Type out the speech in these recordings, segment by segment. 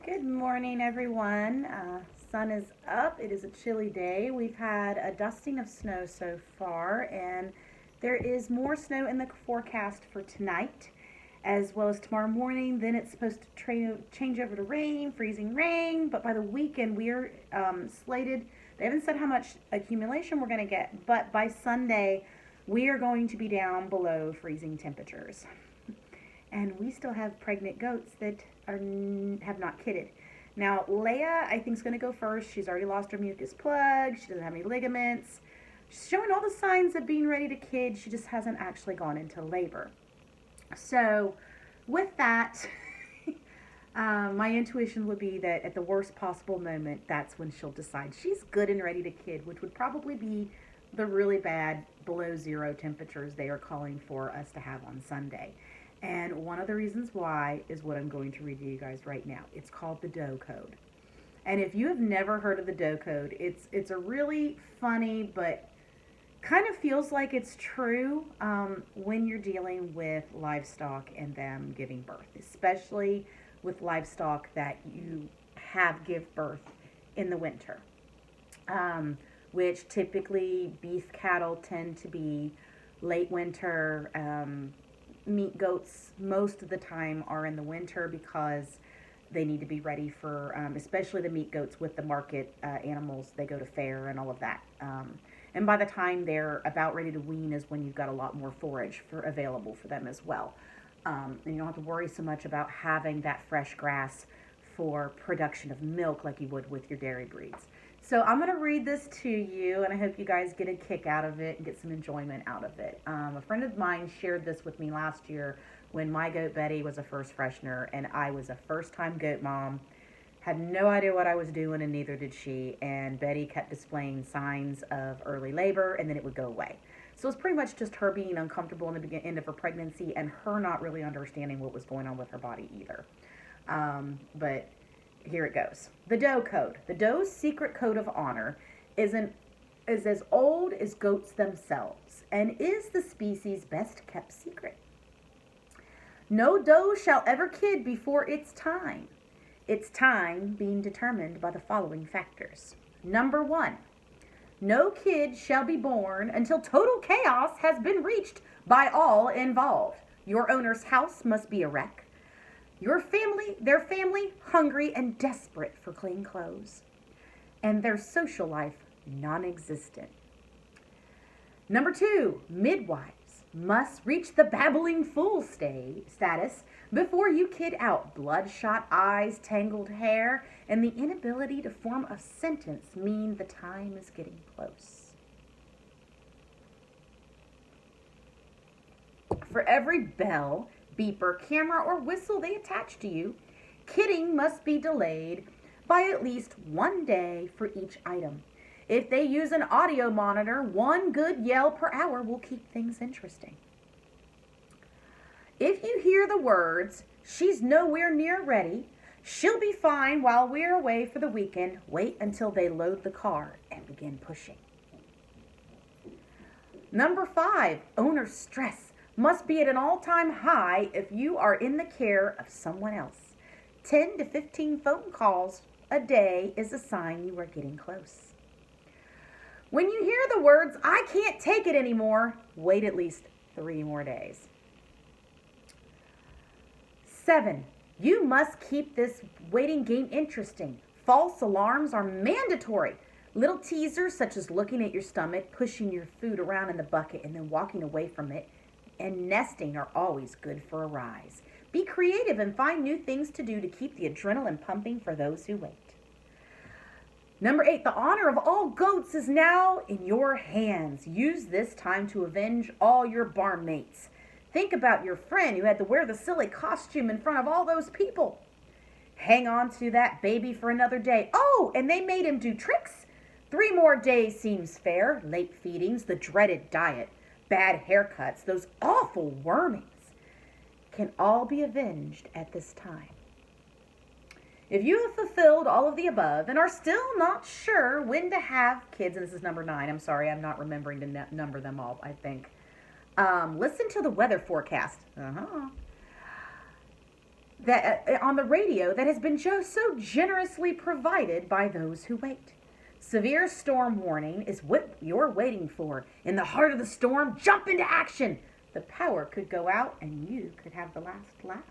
Good morning, everyone. Sun is up. It is a chilly day. We've had a dusting of snow so far, and there is more snow in the forecast for tonight as well as tomorrow morning. Then it's supposed to change over to rain, freezing rain, but by the weekend we are slated. They haven't said how much accumulation we're going to get, but by Sunday we are going to be down below freezing temperatures. And we still have pregnant goats that have not kidded. Now, Leia, I think, is going to go first. She's already lost her mucus plug. She doesn't have any ligaments. She's showing all the signs of being ready to kid. She just hasn't actually gone into labor. So, with that, my intuition would be that at the worst possible moment, that's when she'll decide she's good and ready to kid, which would probably be the really bad below zero temperatures they are calling for us to have on Sunday. And one of the reasons why is what I'm going to read to you guys right now. It's called the Doe Code. And if you have never heard of the Doe Code, it's a really funny but kind of feels like it's true when you're dealing with livestock and them giving birth, especially with livestock that you have give birth in the winter, which typically beef cattle tend to be late winter. Meat goats most of the time are in the winter because they need to be ready for, especially the meat goats with the market animals. They go to fair and all of that. And by the time they're about ready to wean is when you've got a lot more forage available for them as well. And you don't have to worry so much about having that fresh grass for production of milk like you would with your dairy breeds. So I'm going to read this to you, and I hope you guys get a kick out of it and get some enjoyment out of it. A friend of mine shared this with me last year when my goat Betty was a first freshener, and I was a first-time goat mom. Had no idea what I was doing, and neither did she. And Betty kept displaying signs of early labor, and then it would go away. So it's pretty much just her being uncomfortable in the end of her pregnancy and her not really understanding what was going on with her body either. But here it goes. The Doe Code. The Doe's secret code of honor is as old as goats themselves and is the species' best kept secret. No doe shall ever kid before its time being determined by the following factors. Number 1, no kid shall be born until total chaos has been reached by all involved. Your owner's house must be a wreck. Their family, hungry and desperate for clean clothes, and their social life non-existent. Number 2, midwives must reach the babbling fool status before you kid out. Bloodshot eyes, tangled hair, and the inability to form a sentence mean the time is getting close. For every bell, beeper, camera, or whistle they attach to you, kidding must be delayed by at least 1 day for each item. If they use an audio monitor, 1 good yell per hour will keep things interesting. If you hear the words, "She's nowhere near ready," "She'll be fine while we're away for the weekend," wait until they load the car and begin pushing. Number 5, owner stress must be at an all-time high if you are in the care of someone else. 10 to 15 phone calls a day is a sign you are getting close. When you hear the words, "I can't take it anymore," wait at least 3 more days. 7, you must keep this waiting game interesting. False alarms are mandatory. Little teasers such as looking at your stomach, pushing your food around in the bucket, and then walking away from it, and nesting are always good for a rise. Be creative and find new things to do to keep the adrenaline pumping for those who wait. Number 8, the honor of all goats is now in your hands. Use this time to avenge all your barn mates. Think about your friend who had to wear the silly costume in front of all those people. Hang on to that baby for another day. Oh, and they made him do tricks? 3 more days seems fair. Late feedings, the dreaded diet, bad haircuts, those awful wormings can all be avenged at this time. If you have fulfilled all of the above and are still not sure when to have kids, and this is number 9, I'm sorry, I'm not remembering to number them all, I think. Listen to the weather forecast. that on the radio that has been just so generously provided by those who wait. Severe storm warning is what you're waiting for. In the heart of the storm, jump into action. The power could go out and you could have the last laugh.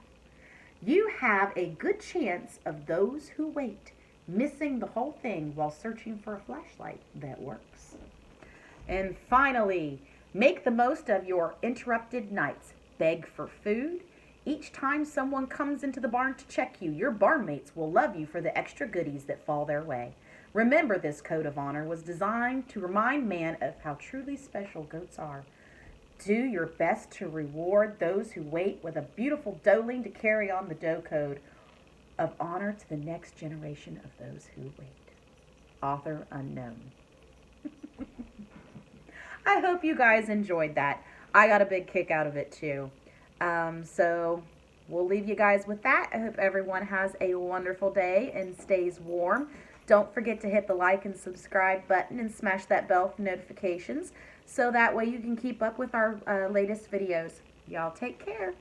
You have a good chance of those who wait missing the whole thing while searching for a flashlight that works. And finally, make the most of your interrupted nights. Beg for food. Each time someone comes into the barn to check you, your barnmates will love you for the extra goodies that fall their way. Remember, this code of honor was designed to remind man of how truly special goats are. Do your best to reward those who wait with a beautiful doeling to carry on the Doe Code of Honor to the next generation of those who wait. Author unknown. I hope you guys enjoyed that. I got a big kick out of it too. So we'll leave you guys with that. I hope everyone has a wonderful day and stays warm. Don't forget to hit the like and subscribe button and smash that bell for notifications so that way you can keep up with our latest videos. Y'all take care.